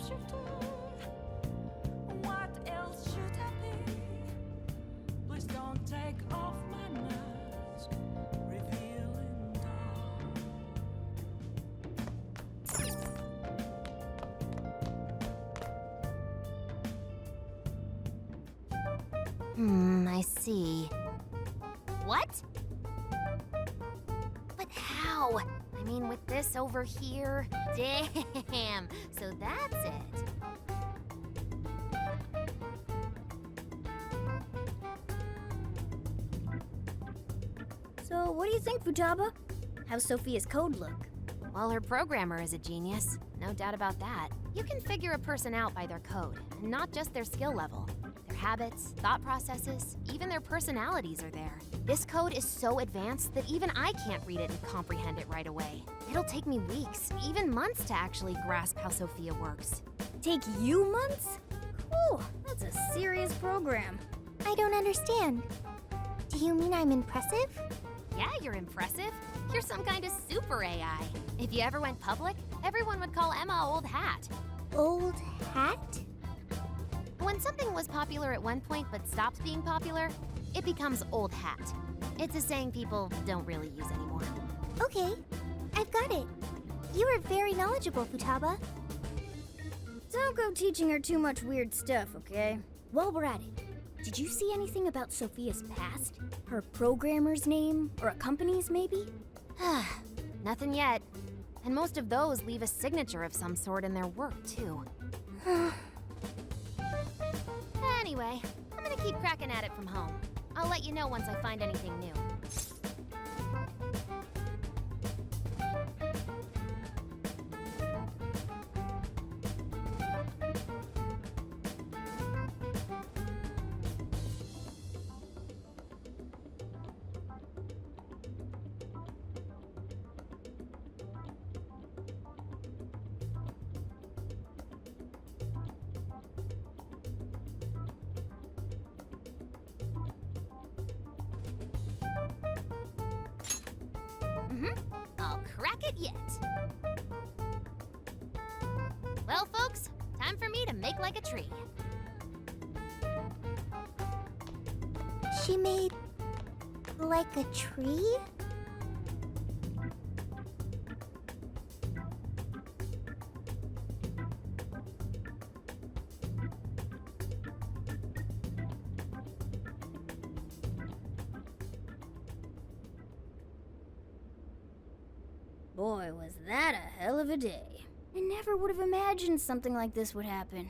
should do. What else should I be? Please don't take off my mask, revealing dark. I see. What? But how? I mean, with this over here? Damn! So that's it. So, what do you think, Futaba? How's Sophia's code look? Well, her programmer is a genius. No doubt about that. You can figure a person out by their code, and not just their skill level. Their habits, thought processes, even their personalities are there. This code is so advanced that even I can't read it and comprehend it right away. It'll take me weeks, even months to actually grasp how Sophia works. Take you months? Cool, that's a serious program. I don't understand. Do you mean I'm impressive? Yeah, you're impressive. You're some kind of super AI. If you ever went public, everyone would call Emma Old Hat. Old hat? When something was popular at one point but stops being popular, it becomes old hat. It's a saying people don't really use anymore. Okay, I've got it. You are very knowledgeable, Futaba. Don't go teaching her too much weird stuff, okay? While we're at it, did you see anything about Sophia's past? Her programmer's name, or a company's maybe? Nothing yet. And most of those leave a signature of some sort in their work, too. Anyway, I'm gonna keep cracking at it from home. I'll let you know once I find anything new. I'll crack it yet. Well, folks, time for me to make like a tree. She made like a tree? Boy, was that a hell of a day. I never would have imagined something like this would happen.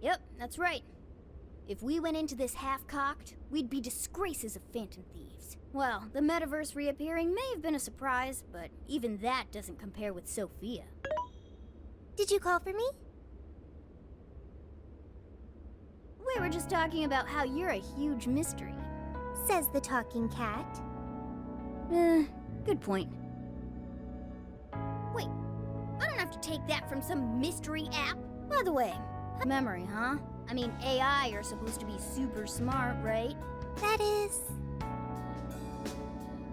Yep, that's right. If we went into this half-cocked, we'd be disgraces of Phantom Thieves. Well, the metaverse reappearing may have been a surprise, but even that doesn't compare with Sophia. Did you call for me? We were just talking about how you're a huge mystery. Says the talking cat. Good point. Wait, I don't have to take that from some mystery app. By the way, memory, huh? I mean, AI are supposed to be super smart, right? That is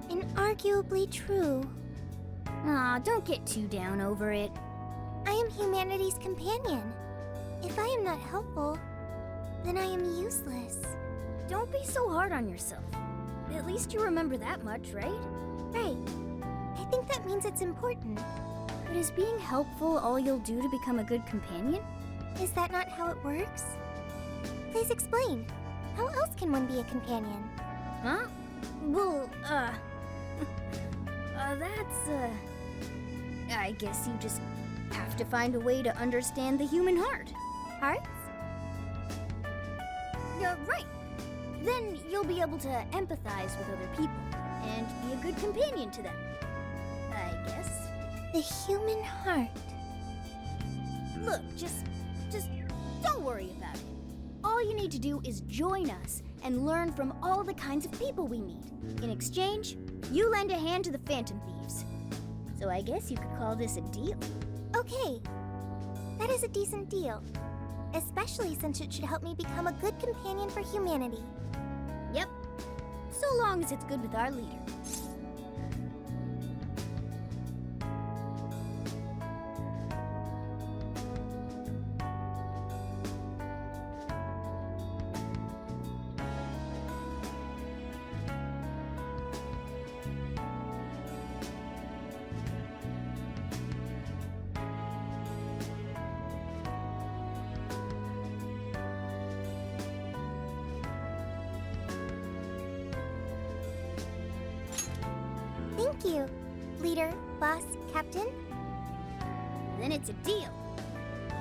inarguably true. Aw, don't get too down over it. I am humanity's companion. If I am not helpful, then I am useless. Don't be so hard on yourself. At least you remember that much, right? Right. I think that means it's important. But is being helpful all you'll do to become a good companion? Is that not how it works? Please explain. How else can one be a companion? Huh? Well, I guess you just have to find a way to understand the human heart. Hearts? Right. Then you'll be able to empathize with other people and be a good companion to them. I guess. The human heart. Look, just don't worry about it. All you need to do is join us and learn from all the kinds of people we meet. In exchange, you lend a hand to the Phantom Thieves. So I guess you could call this a deal. Okay, that is a decent deal. Especially since it should help me become a good companion for humanity. Yep. So long as it's good with our leader. Thank you, leader, boss, captain. Then it's a deal.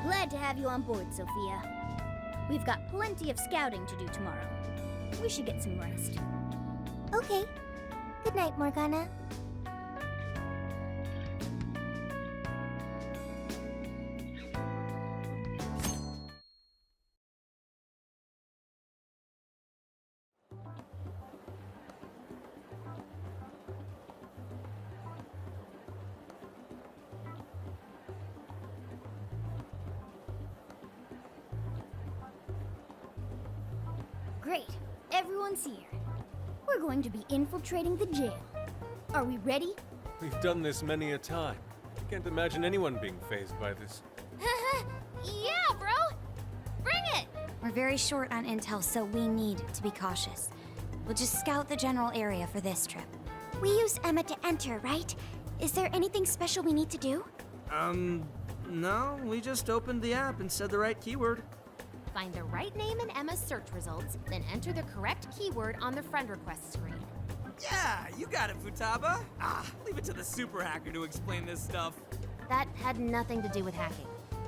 Glad to have you on board, Sophia. We've got plenty of scouting to do tomorrow. We should get some rest. Okay. Good night, Morgana. Great. Everyone's here. We're going to be infiltrating the jail. Are we ready? We've done this many a time. Can't imagine anyone being fazed by this. Yeah, bro! Bring it! We're very short on intel, so we need to be cautious. We'll just scout the general area for this trip. We used Emma to enter, right? Is there anything special we need to do? No, we just opened the app and said the right keyword. Find the right name in Emma's search results, then enter the correct keyword on the friend request screen. Yeah, you got it, Futaba. Leave it to the super hacker to explain this stuff. That had nothing to do with hacking.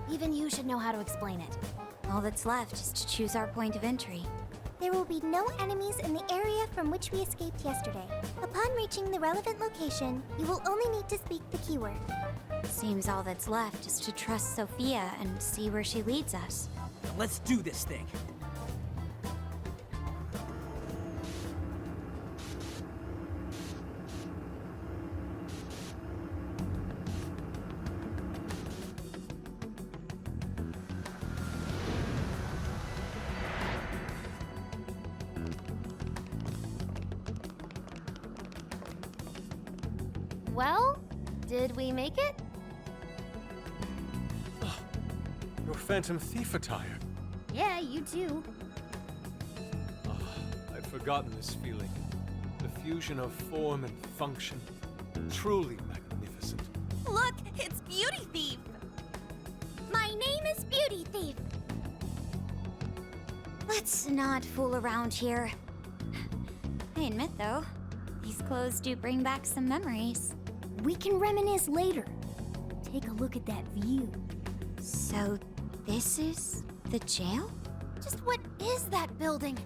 Even you should know how to explain it. All that's left is to choose our point of entry. There will be no enemies in the area from which we escaped yesterday. Upon reaching the relevant location, you will only need to speak the keyword. Seems all that's left is to trust Sophia and see where she leads us. Now let's do this thing. Well, did we make it? Your Phantom Thief attire. Yeah, you too. I'd forgotten this feeling. The fusion of form and function. Truly magnificent. Look, it's Beauty Thief! My name is Beauty Thief. Let's not fool around here. I admit, though, these clothes do bring back some memories. We can reminisce later. Take a look at that view. So, this is the jail? Just what is that building?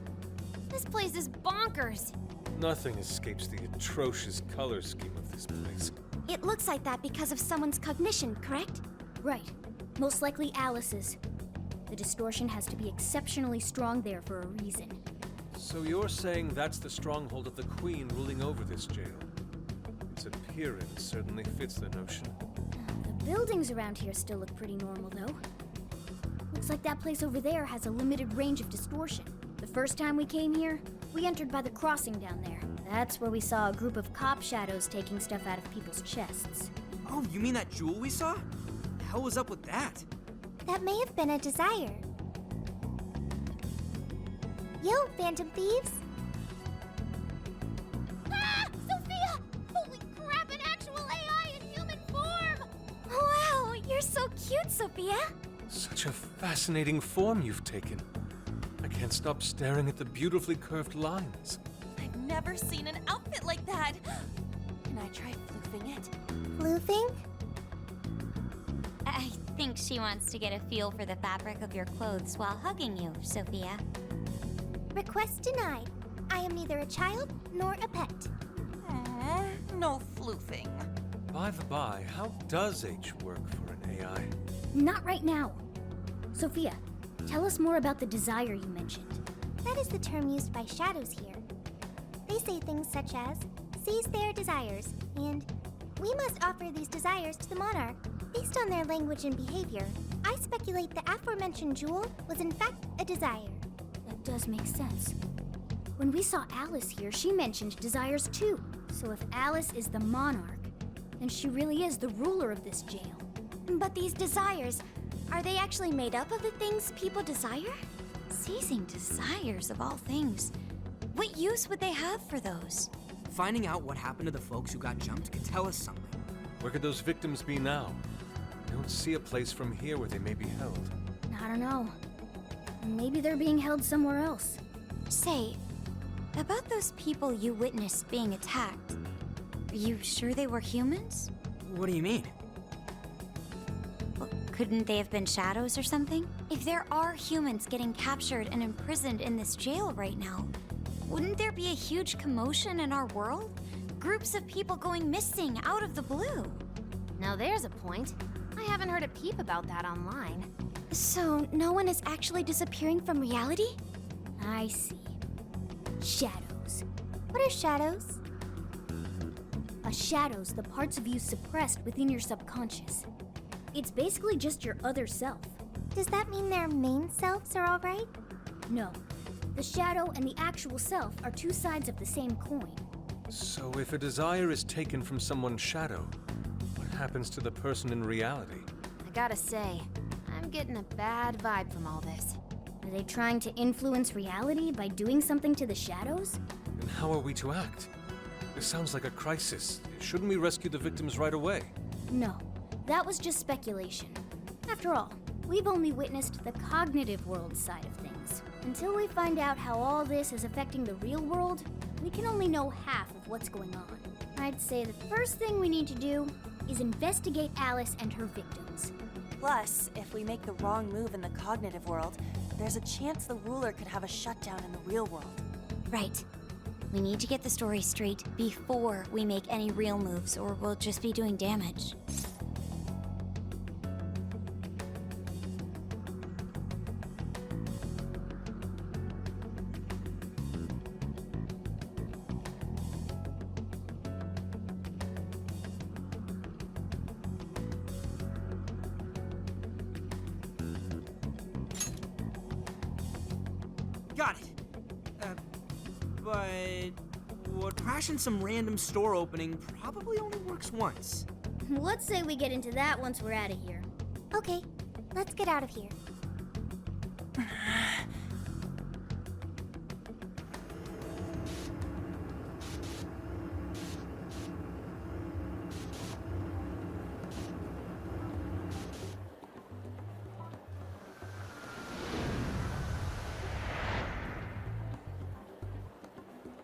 This place is bonkers. Nothing escapes the atrocious color scheme of this place. It looks like that because of someone's cognition, correct? Right. Most likely Alice's. The distortion has to be exceptionally strong there for a reason. So you're saying that's the stronghold of the Queen ruling over this jail? Its appearance certainly fits the notion. The buildings around here still look pretty normal, though. Looks like that place over there has a limited range of distortion. The first time we came here, we entered by the crossing down there. That's where we saw a group of cop shadows taking stuff out of people's chests. Oh, you mean that jewel we saw? The hell was up with that? That may have been a desire. Yo, Phantom Thieves! Ah! Sophia! Holy crap, an actual AI in human form! Wow, you're so cute, Sophia! Such a fascinating form you've taken. I can't stop staring at the beautifully curved lines. I've never seen an outfit like that. Can I try floofing it? Floofing? I think she wants to get a feel for the fabric of your clothes while hugging you, Sophia. Request denied. I am neither a child nor a pet. No floofing. By the by, how does H work for an AI? Not right now. Sophia, tell us more about the desire you mentioned. That is the term used by shadows here. They say things such as, seize their desires, and we must offer these desires to the monarch. Based on their language and behavior, I speculate the aforementioned jewel was in fact a desire. That does make sense. When we saw Alice here, she mentioned desires too. So if Alice is the monarch, then she really is the ruler of this jail. But these desires, are they actually made up of the things people desire? Seizing desires of all things. What use would they have for those? Finding out what happened to the folks who got jumped could tell us something. Where could those victims be now? I don't see a place from here where they may be held. I don't know. Maybe they're being held somewhere else. Say, about those people you witnessed being attacked, are you sure they were humans? What do you mean? Well, couldn't they have been shadows or something? If there are humans getting captured and imprisoned in this jail right now, wouldn't there be a huge commotion in our world? Groups of people going missing out of the blue. Now there's a point. I haven't heard a peep about that online. So, no one is actually disappearing from reality? I see. Shadows. What are shadows? A shadow's the parts of you suppressed within your subconscious. It's basically just your other self. Does that mean their main selves are alright? No. The shadow and the actual self are two sides of the same coin. So if a desire is taken from someone's shadow, what happens to the person in reality? I gotta say, I'm getting a bad vibe from all this. Are they trying to influence reality by doing something to the shadows? And how are we to act? This sounds like a crisis. Shouldn't we rescue the victims right away? No. That was just speculation. After all, we've only witnessed the cognitive world side of things. Until we find out how all this is affecting the real world, we can only know half of what's going on. I'd say the first thing we need to do is investigate Alice and her victims. Plus, if we make the wrong move in the cognitive world, there's a chance the ruler could have a shutdown in the real world. Right. We need to get the story straight before we make any real moves, or we'll just be doing damage. Got it. But would crashing some random store opening probably only works once. Let's say we get into that once we're out of here. Okay, let's get out of here.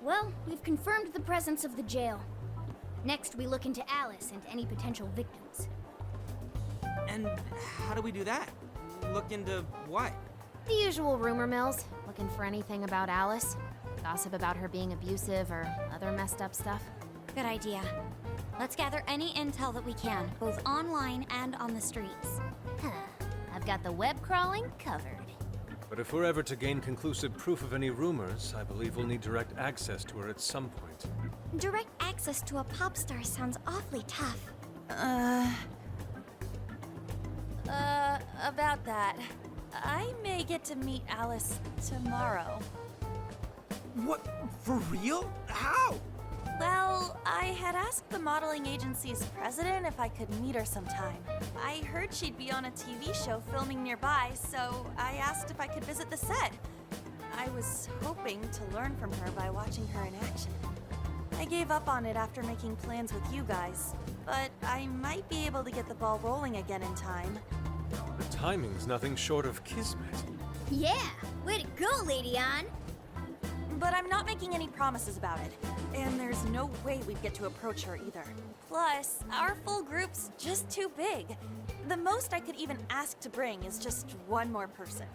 Well, we've confirmed the presence of the jail. Next, we look into Alice and any potential victims. And how do we do that? Look into what? The usual rumor mills, looking for anything about Alice. Gossip about her being abusive or other messed up stuff. Good idea. Let's gather any intel that we can, both online and on the streets. I've got the web crawling covered. But if we're ever to gain conclusive proof of any rumors, I believe we'll need direct access to her at some point. Direct access to a pop star sounds awfully tough. About that. I may get to meet Alice tomorrow. What? For real? How? Well, I had asked the modeling agency's president if I could meet her sometime. I heard she'd be on a TV show filming nearby, so I asked if I could visit the set. I was hoping to learn from her by watching her in action. I gave up on it after making plans with you guys, but I might be able to get the ball rolling again in time. The timing's nothing short of kismet. Yeah! Way to go, Lady Ann! But I'm not making any promises about it. And there's no way we'd get to approach her either. Plus, our full group's just too big. The most I could even ask to bring is just one more person.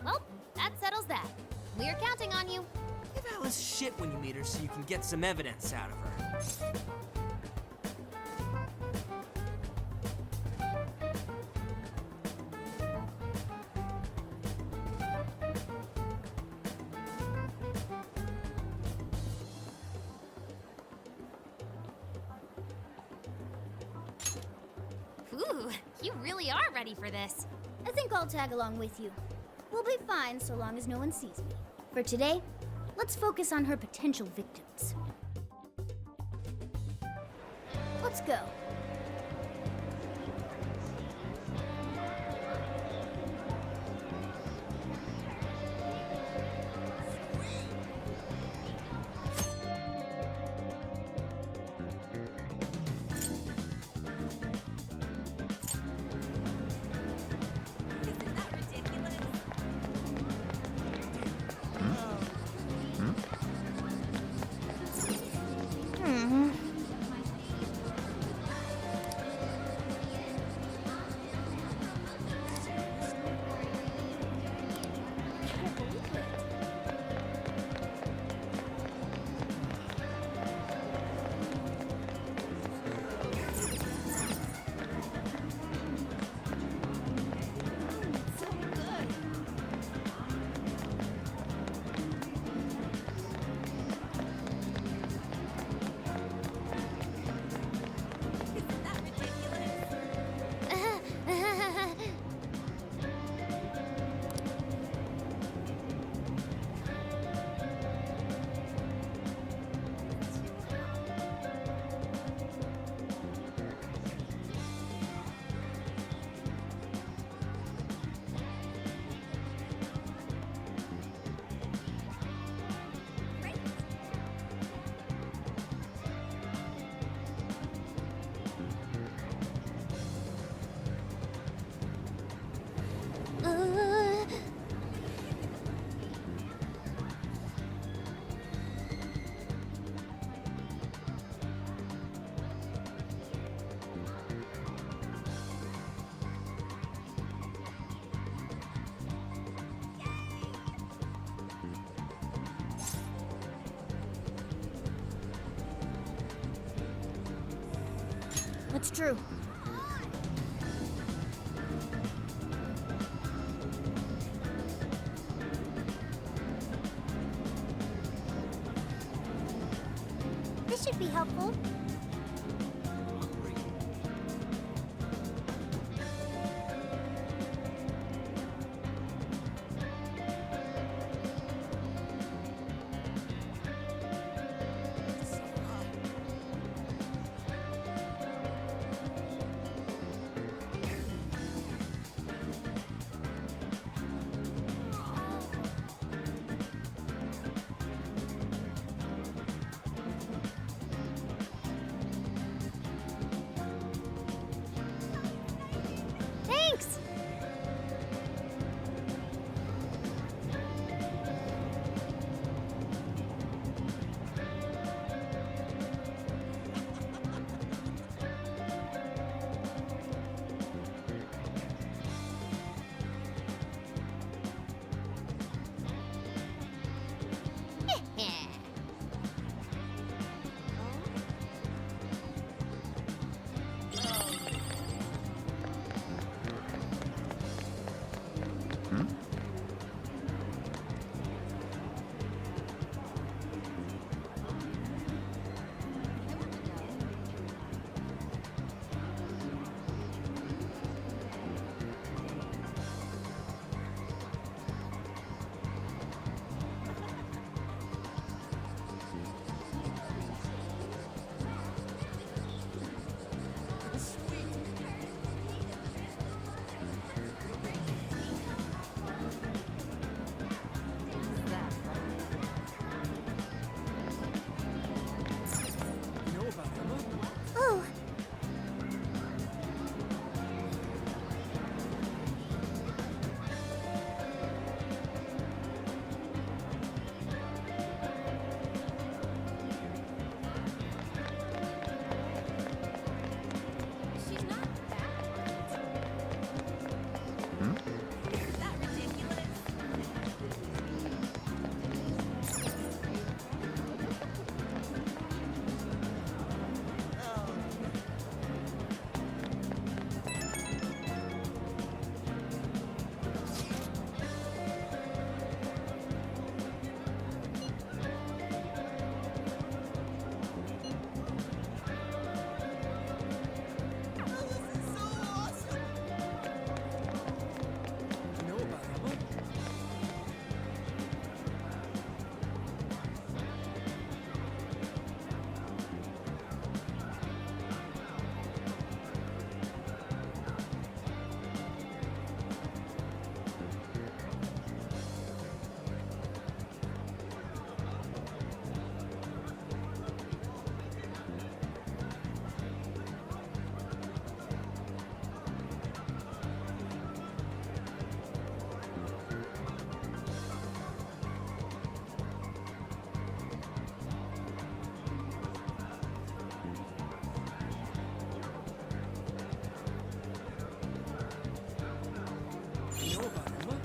Well, that settles that. counting on you. Give Alice shit when you meet her so you can get some evidence out of her. Ooh, you really are ready for this. I think I'll tag along with you. We'll be fine so long as no one sees me. For today, let's focus on her potential victims. Let's go. That's true. This should be helpful. Thanks! Oh, She's not that. Is that ridiculous? know about Emma?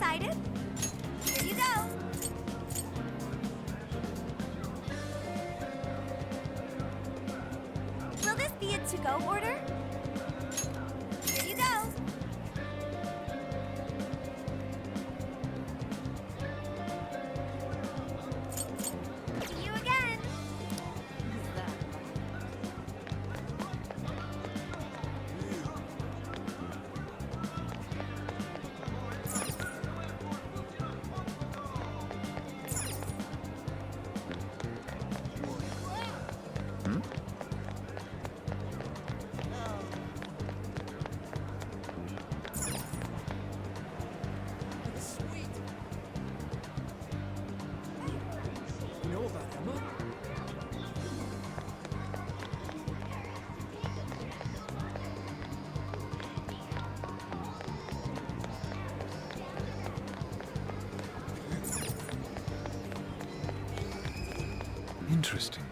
excited? Here you go. Will this be a to-go order? Here you go. See you again. You know about Emma? Interesting.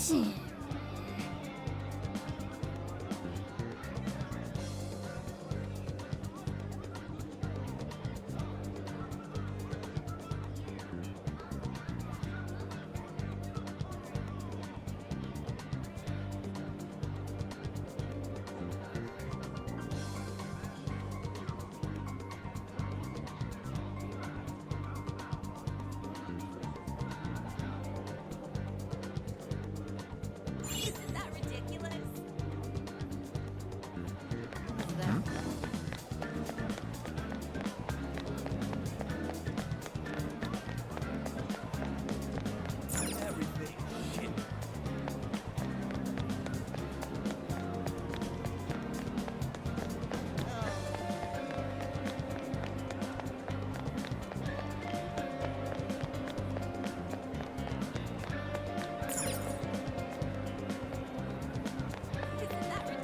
Isn't that ridiculous? Isn't that ridiculous? Isn't that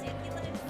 ridiculous?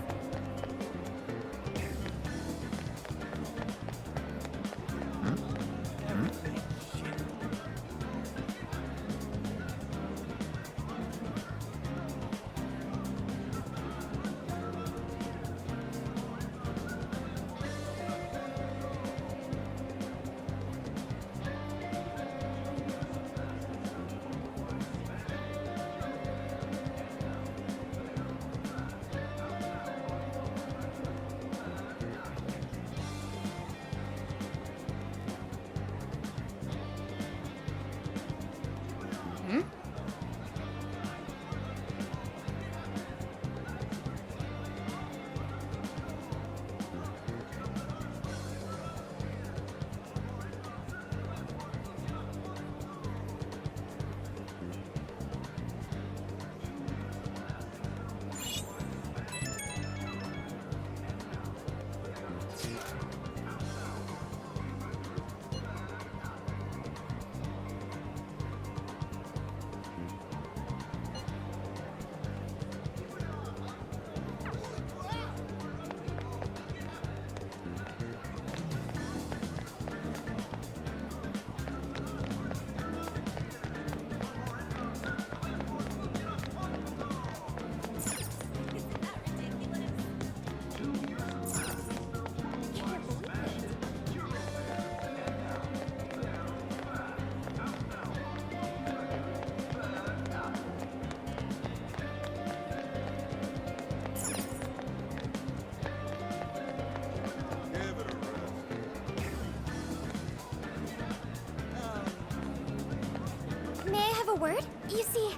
Can't believe it. May I have a word? You see,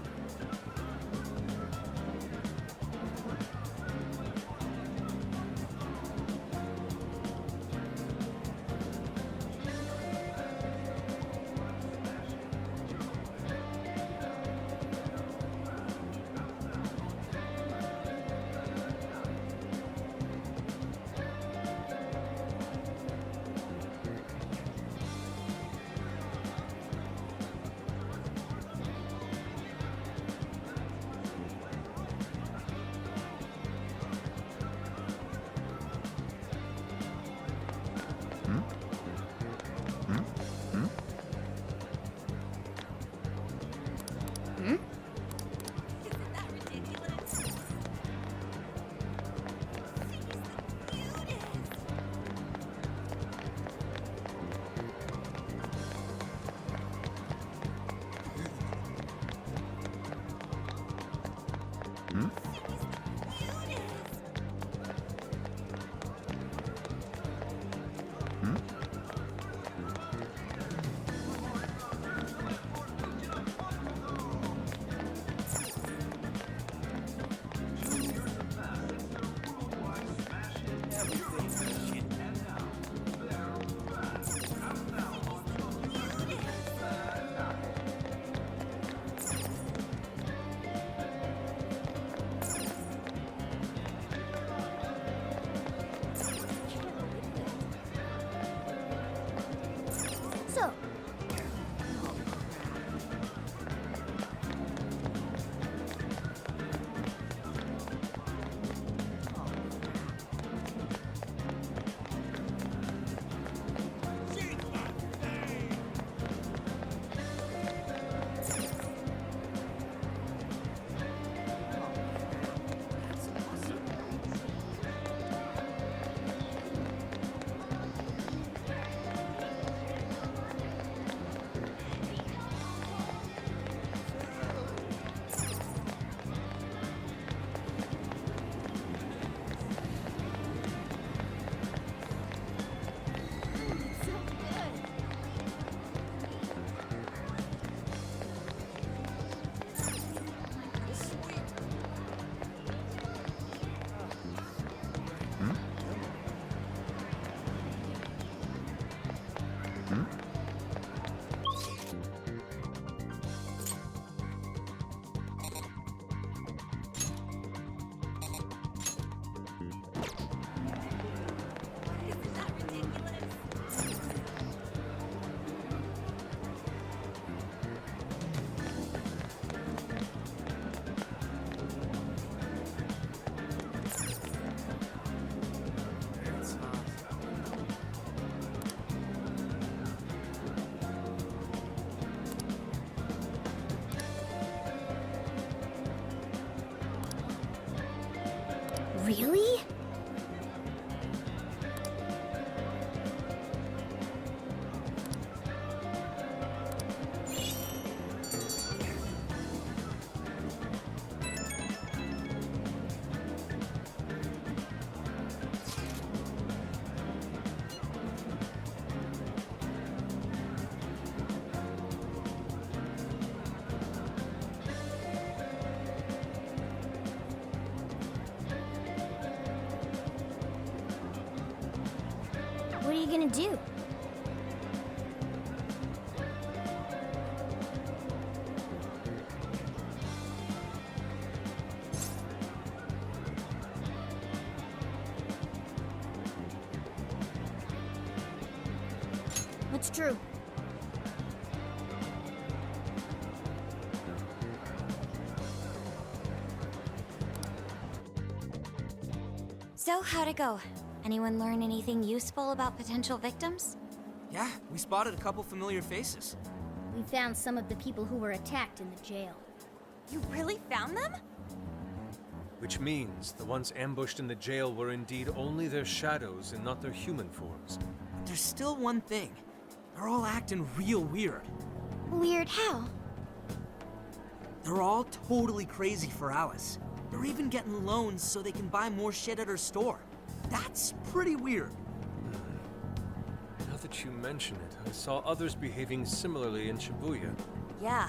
Really? What are you gonna do? What's true? So, how'd it go? Anyone learn anything useful about potential victims? Yeah, we spotted a couple familiar faces. We found some of the people who were attacked in the jail. You really found them? Which means the ones ambushed in the jail were indeed only their shadows and not their human forms. But there's still one thing. They're all acting real weird. Weird how? They're all totally crazy for Alice. They're even getting loans so they can buy more shit at her store. That's pretty weird. Now that you mention it, I saw others behaving similarly in Shibuya. Yeah,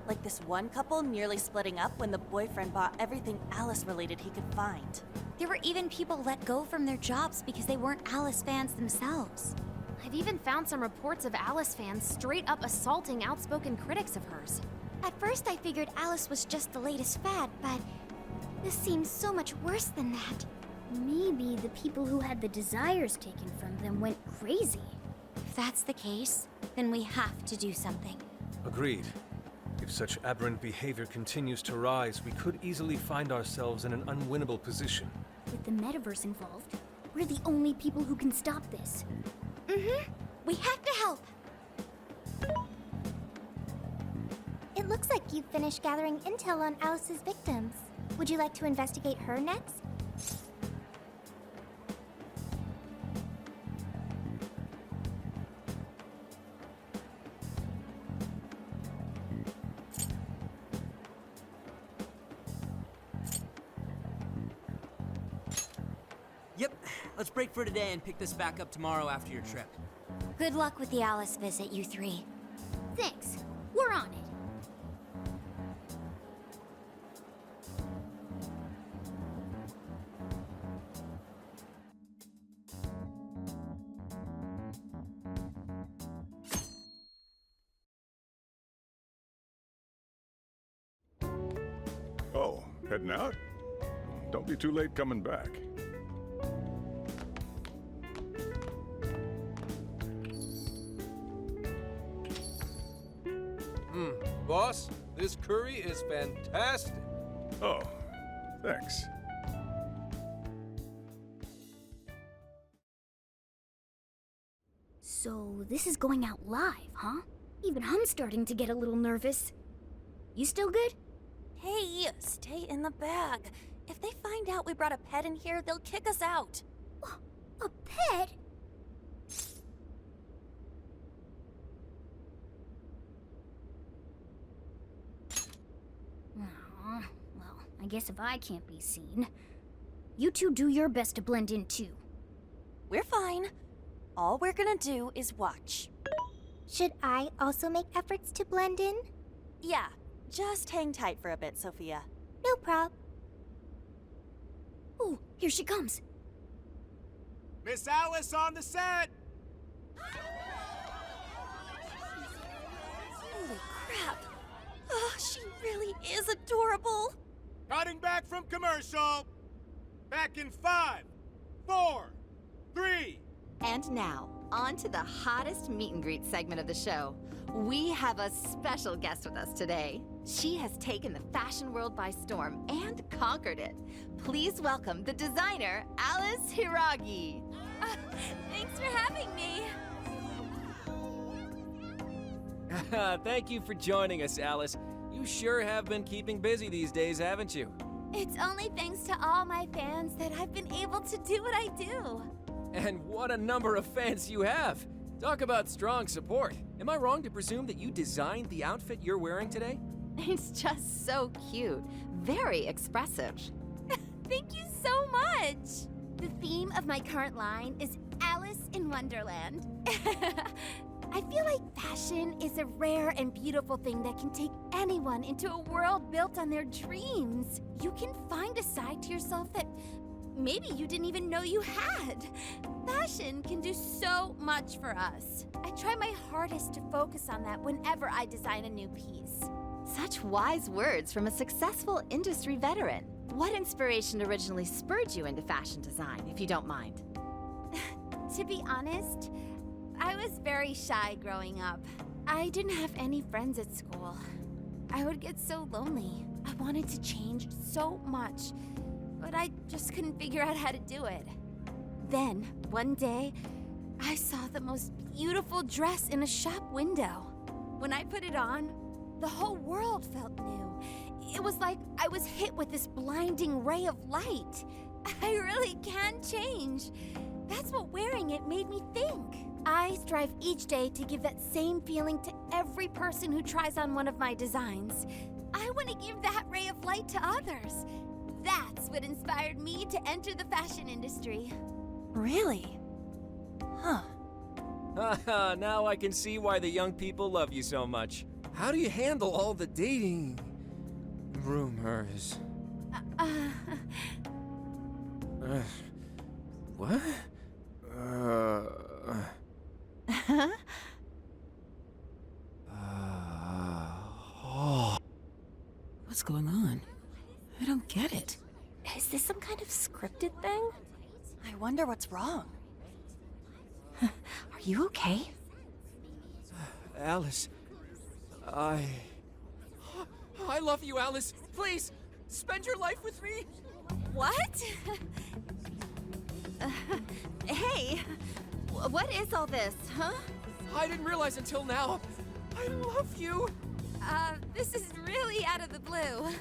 like this one couple nearly splitting up when the boyfriend bought everything Alice-related he could find. There were even people let go from their jobs because they weren't Alice fans themselves. I've even found some reports of Alice fans straight up assaulting outspoken critics of hers. At first I figured Alice was just the latest fad, but this seems so much worse than that. Maybe the people who had the desires taken from them went crazy. If that's the case, then we have to do something. Agreed. If such aberrant behavior continues to rise, we could easily find ourselves in an unwinnable position. With the metaverse involved, we're the only people who can stop this. We have to help! It looks like you've finished gathering intel on Alice's victims. Would you like to investigate her next? Yep, let's break for today and pick this back up tomorrow after your trip. Good luck with the Alice visit, you three. Thanks. We're on it. Oh, heading out? Don't be too late coming back. Boss, this curry is fantastic. Oh, thanks. So this is going out live, huh? Even I'm starting to get a little nervous. You still good? Hey, stay in the bag. If they find out we brought a pet in here, they'll kick us out. A pet? Aw, well, I guess if I can't be seen, you two do your best to blend in too. We're fine. All we're gonna do is watch. Should I also make efforts to blend in? Yeah, just hang tight for a bit, Sophia. No prob. Oh, here she comes. Miss Alice on the set! Holy crap! Oh, she really is adorable! Cutting back from commercial! Back in 5, 4, 3... And now, on to the hottest meet and greet segment of the show. We have a special guest with us today. She has taken the fashion world by storm and conquered it. Please welcome the designer, Alice Hiragi. Thanks for having me. Thank you for joining us, Alice. You sure have been keeping busy these days, haven't you? It's only thanks to all my fans that I've been able to do what I do. And what a number of fans you have! Talk about strong support. Am I wrong to presume that you designed the outfit you're wearing today? It's just so cute. Very expressive. Thank you so much! The theme of my current line is Alice in Wonderland. I feel like fashion is a rare and beautiful thing that can take anyone into a world built on their dreams. You can find a side to yourself that maybe you didn't even know you had. Fashion can do so much for us. I try my hardest to focus on that whenever I design a new piece. Such wise words from a successful industry veteran. What inspiration originally spurred you into fashion design, if you don't mind? To be honest, I was very shy growing up. I didn't have any friends at school. I would get so lonely. I wanted to change so much, but I just couldn't figure out how to do it. Then, one day, I saw the most beautiful dress in a shop window. When I put it on, the whole world felt new. It was like I was hit with this blinding ray of light. I really can change. That's what wearing it made me think. I strive each day to give that same feeling to every person who tries on one of my designs. I want to give that ray of light to others. That's what inspired me to enter the fashion industry. Really? Huh. Haha, now I can see why the young people love you so much. How do you handle all the dating rumors? What? What's going on? I don't get it. Is this some kind of scripted thing? I wonder what's wrong. Are you okay? Alice, I love you, Alice. Please, spend your life with me. What? Hey, what is all this, huh? I didn't realize until now. I love you. This is really out of the blue.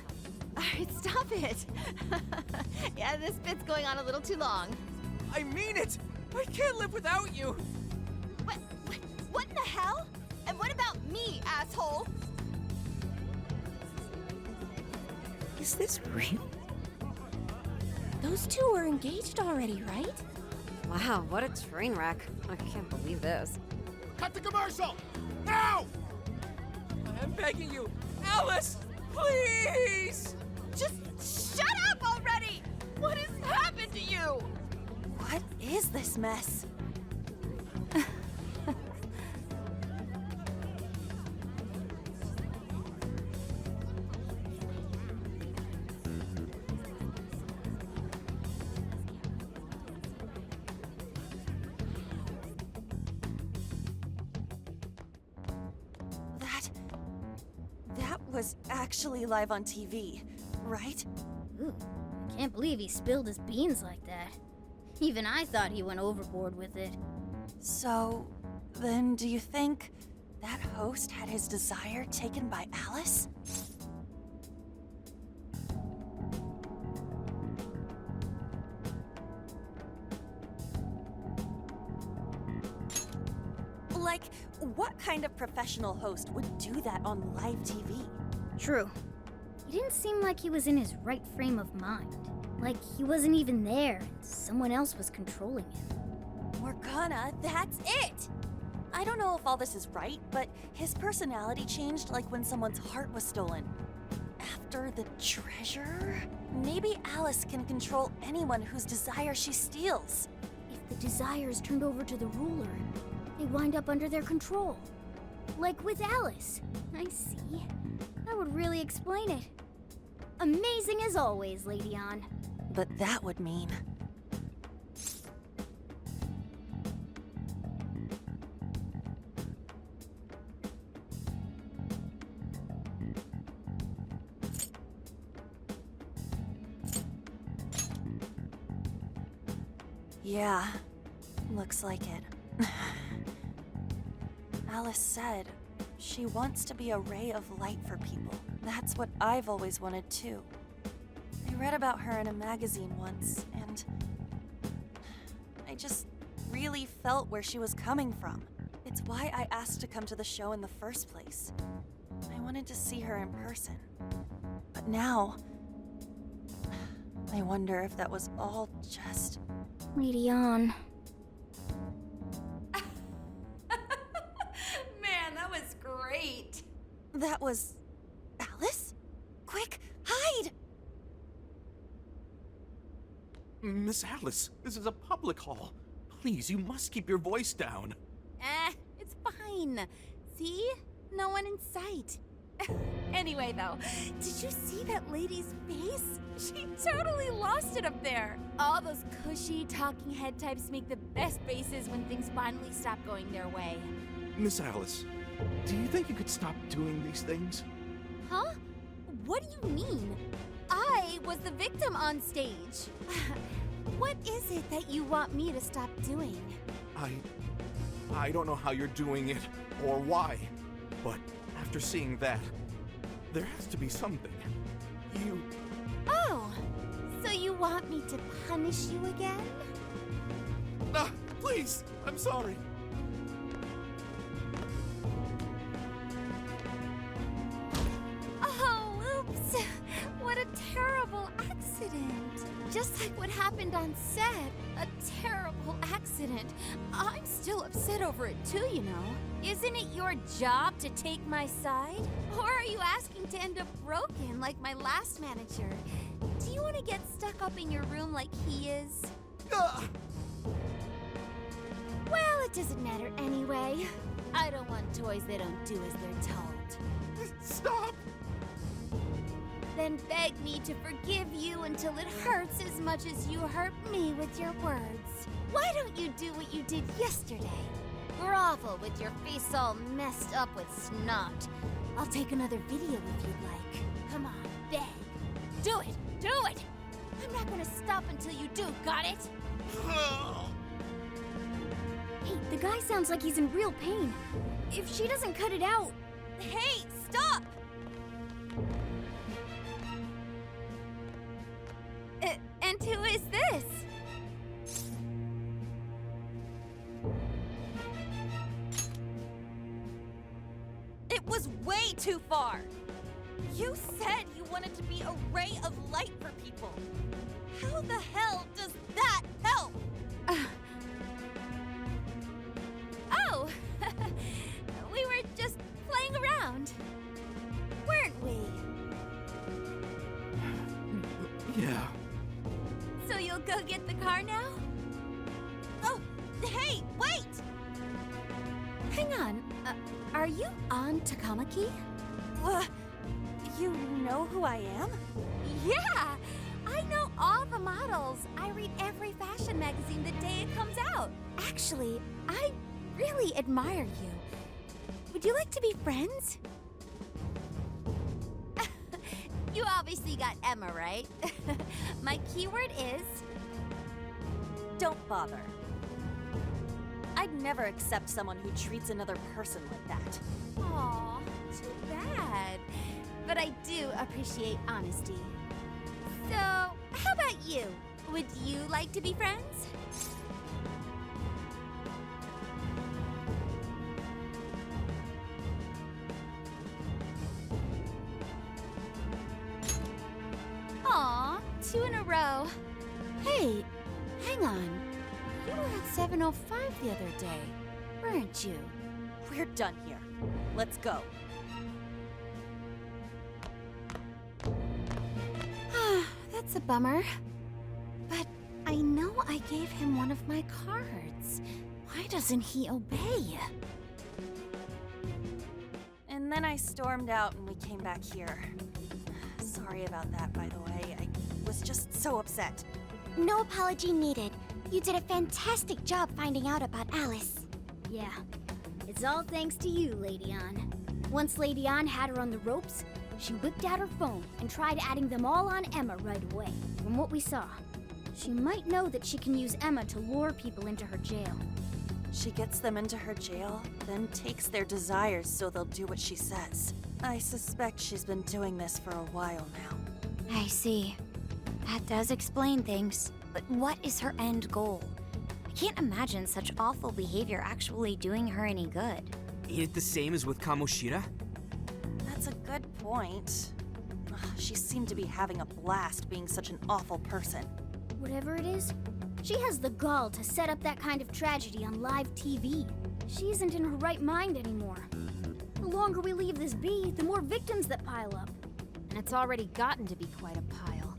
All right, stop it. Yeah, this bit's going on a little too long. I mean it. I can't live without you. What in the hell? And what about me, asshole? Is this real? Those two are engaged already, right? Wow, what a train wreck. I can't believe this. Cut the commercial! Now! I'm begging you, Alice, please! Just shut up already! What has happened to you? What is this mess? That was actually live on TV, right? Ooh, I can't believe he spilled his beans like that. Even I thought he went overboard with it. So, then do you think that host had his desire taken by Alice? Like, what kind of professional host would do that on live TV? True. He didn't seem like he was in his right frame of mind. Like he wasn't even there, and someone else was controlling him. Morgana, that's it! I don't know if all this is right, but his personality changed like when someone's heart was stolen. After the treasure? Maybe Alice can control anyone whose desire she steals. If the desire is turned over to the ruler, they wind up under their control. Like with Alice. I see. That would really explain it. Amazing as always, Lady Ann. But that would mean... Yeah, looks like it. Alice said she wants to be a ray of light for people. That's what I've always wanted too. I read about her in a magazine once, and I just really felt where she was coming from. It's why I asked to come to the show in the first place. I wanted to see her in person. But now, I wonder if that was all just... Lady Ann. Man, that was great. That was... Alice? Quick, hide! Miss Alice, this is a public hall. Please, you must keep your voice down. It's fine. See? No one in sight. Anyway, though, did you see that lady's face? She totally lost it up there. All those cushy talking head types make the best faces when things finally stop going their way. Miss Alice, do you think you could stop doing these things? Huh? What do you mean? I was the victim on stage. What is it that you want me to stop doing? I don't know how you're doing it or why, but after seeing that, there has to be something. Oh, so you want me to punish you again? Please, I'm sorry. Oh, oops. What a terrible accident. Just like what happened on set. A terrible accident. I'm still upset over it too, you know. Isn't it your job to take my side? Or are you asking to end up broken like my last manager? Do you want to get stuck up in your room like he is? Well, it doesn't matter anyway. I don't want toys that don't do as they're told. Stop! Then beg me to forgive you until it hurts as much as you hurt me with your words. Why don't you do what you did yesterday? Grovel with your face all messed up with snot. I'll take another video if you'd like. Come on, beg. Do it! Do it! I'm not gonna stop until you do, got it? Hey, the guy sounds like he's in real pain. If she doesn't cut it out... Hey, stop! And who is this? It was way too far! You said you wanted to be a ray of light for people. How the hell does that help? Oh! We were just playing around. Weren't we? Yeah. So you'll go get the car now? Oh, hey, wait! Hang on. Are you on Takamaki? You know who I am? Yeah! I know all the models. I read every fashion magazine the day it comes out. Actually, I really admire you. Would you like to be friends? You obviously got Emma, right? My keyword is... Don't bother. I'd never accept someone who treats another person like that. Aw, too bad. But I do appreciate honesty. So, how about you? Would you like to be friends? Aw, 2 in a row. Hey, hang on. You were at 7:05 the other day, weren't you? We're done here. Let's go. That's a bummer. But I know I gave him one of my cards. Why doesn't he obey? And then I stormed out and we came back here. Sorry about that, by the way. I was just so upset. No apology needed. You did a fantastic job finding out about Alice. Yeah, it's all thanks to you, Lady Ann. Once Lady Ann had her on the ropes, she whipped out her phone and tried adding them all on Emma right away. From what we saw, she might know that she can use Emma to lure people into her jail. She gets them into her jail, then takes their desires so they'll do what she says. I suspect she's been doing this for a while now. I see. That does explain things. But what is her end goal? I can't imagine such awful behavior actually doing her any good. Ain't it the same as with Kamoshida? That's a good point. Ugh, she seemed to be having a blast being such an awful person. Whatever it is, she has the gall to set up that kind of tragedy on live TV. She isn't in her right mind anymore. The longer we leave this be, the more victims that pile up. And it's already gotten to be quite a pile.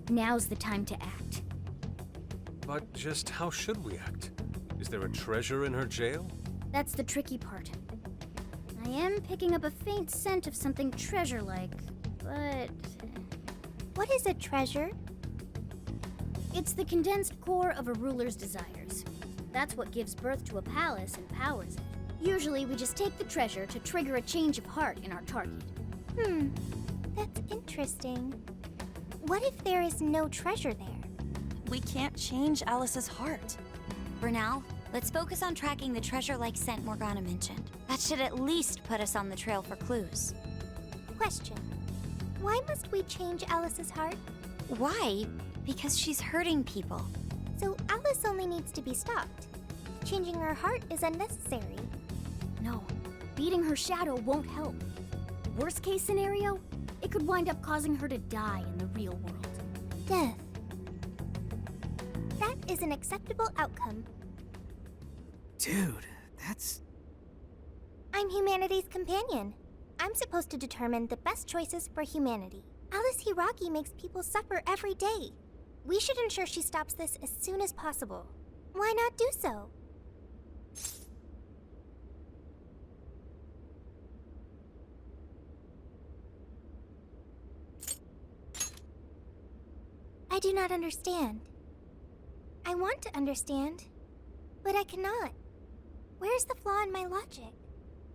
Now's the time to act. But just how should we act? Is there a treasure in her jail? That's the tricky part. I am picking up a faint scent of something treasure-like, but... What is a treasure? It's the condensed core of a ruler's desires. That's what gives birth to a palace and powers it. Usually we just take the treasure to trigger a change of heart in our target. That's interesting. What if there is no treasure there? We can't change Alice's heart. For now, let's focus on tracking the treasure-like scent Morgana mentioned. That should at least put us on the trail for clues. Question. Why must we change Alice's heart? Why? Because she's hurting people. So Alice only needs to be stopped. Changing her heart is unnecessary. No, beating her shadow won't help. Worst case scenario, it could wind up causing her to die in the real world. Death. That is an acceptable outcome. Dude, that's... I'm humanity's companion. I'm supposed to determine the best choices for humanity. Alice Hiragi makes people suffer every day. We should ensure she stops this as soon as possible. Why not do so? I do not understand. I want to understand, but I cannot. Where's the flaw in my logic?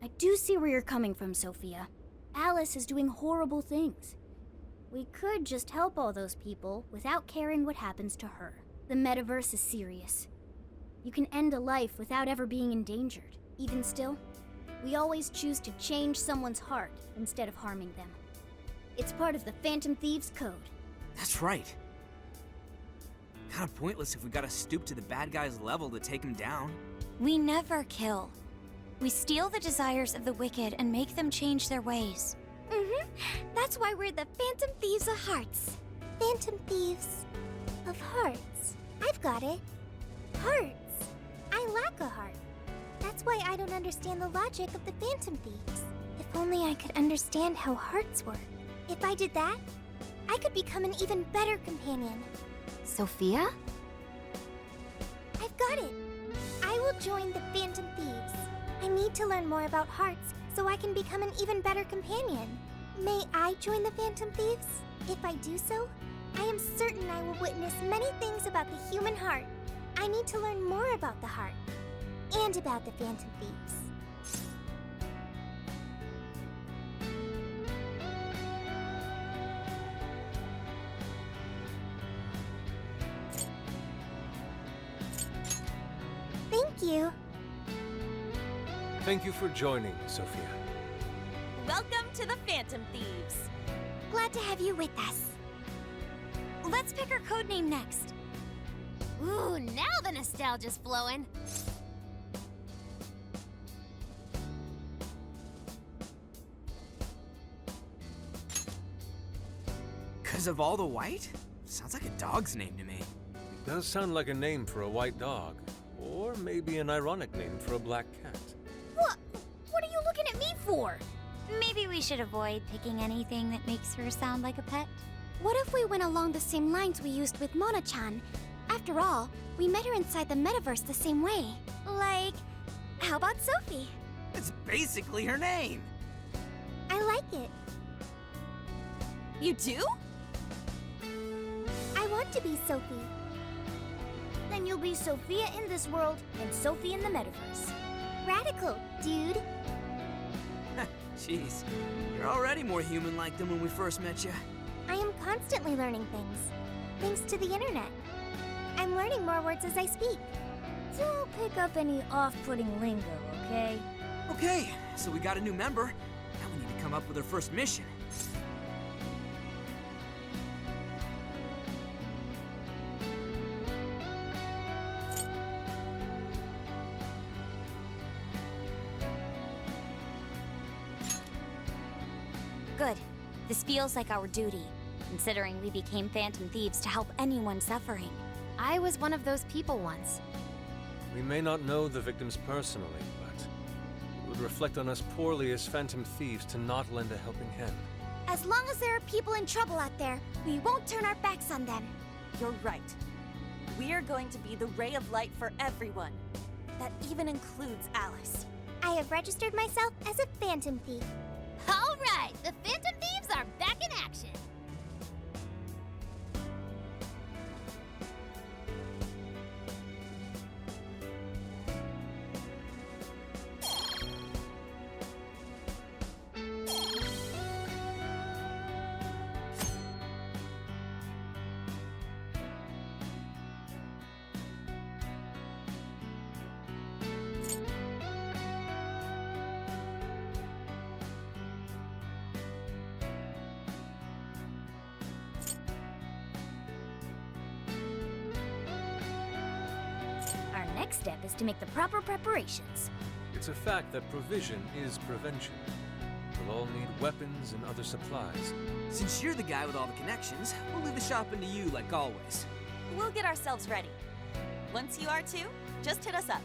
I do see where you're coming from, Sophia. Alice is doing horrible things. We could just help all those people without caring what happens to her. The metaverse is serious. You can end a life without ever being endangered. Even still, we always choose to change someone's heart instead of harming them. It's part of the Phantom Thieves Code. That's right. Kinda pointless if we gotta stoop to the bad guy's level to take him down. We never kill. We steal the desires of the wicked and make them change their ways. That's why we're the Phantom Thieves of Hearts. Phantom Thieves of Hearts. I've got it. Hearts. I lack a heart. That's why I don't understand the logic of the Phantom Thieves. If only I could understand how hearts work. If I did that, I could become an even better companion. Sophia? I've got it. I will join the Phantom Thieves. I need to learn more about hearts so I can become an even better companion. May I join the Phantom Thieves? If I do so, I am certain I will witness many things about the human heart. I need to learn more about the heart and about the Phantom Thieves. Thank you. Thank you for joining, Sophia. Welcome to the Phantom Thieves. Glad to have you with us. Let's pick our codename next. Ooh, now the nostalgia's flowing. Cause of all the white? Sounds like a dog's name to me. It does sound like a name for a white dog. Or maybe an ironic name for a black cat. What are you looking at me for? Maybe we should avoid picking anything that makes her sound like a pet. What if we went along the same lines we used with Mona-chan? After all, we met her inside the metaverse the same way. Like, how about Sophie? It's basically her name. I like it. You do? I want to be Sophie. Then you'll be Sophia in this world and Sophie in the metaverse. Radical, dude. Jeez, you're already more human-like than when we first met you. I am constantly learning things, thanks to the internet. I'm learning more words as I speak. Don't pick up any off-putting lingo, okay? Okay, so we got a new member. Now we need to come up with our first mission. This feels like our duty, considering we became Phantom Thieves to help anyone suffering. I was one of those people once. We may not know the victims personally, but it would reflect on us poorly as Phantom Thieves to not lend a helping hand. As long as there are people in trouble out there, we won't turn our backs on them. You're right. We're going to be the ray of light for everyone. That even includes Alice. I have registered myself as a Phantom Thief. All right, the Phantom Thieves are back in action. Our next step is to make the proper preparations. It's a fact that provision is prevention. We'll all need weapons and other supplies. Since you're the guy with all the connections, we'll leave the shopping to you like always. We'll get ourselves ready. Once you are too, just hit us up.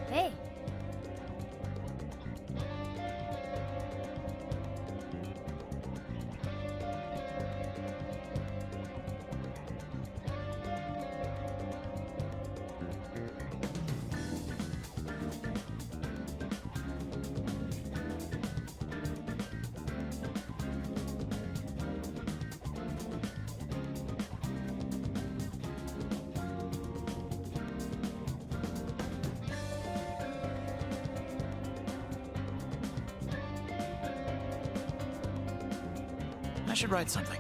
Hey. I should write something.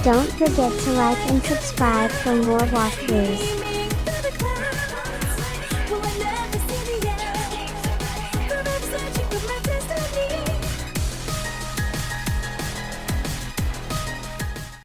Don't forget to like and subscribe for more walkthroughs.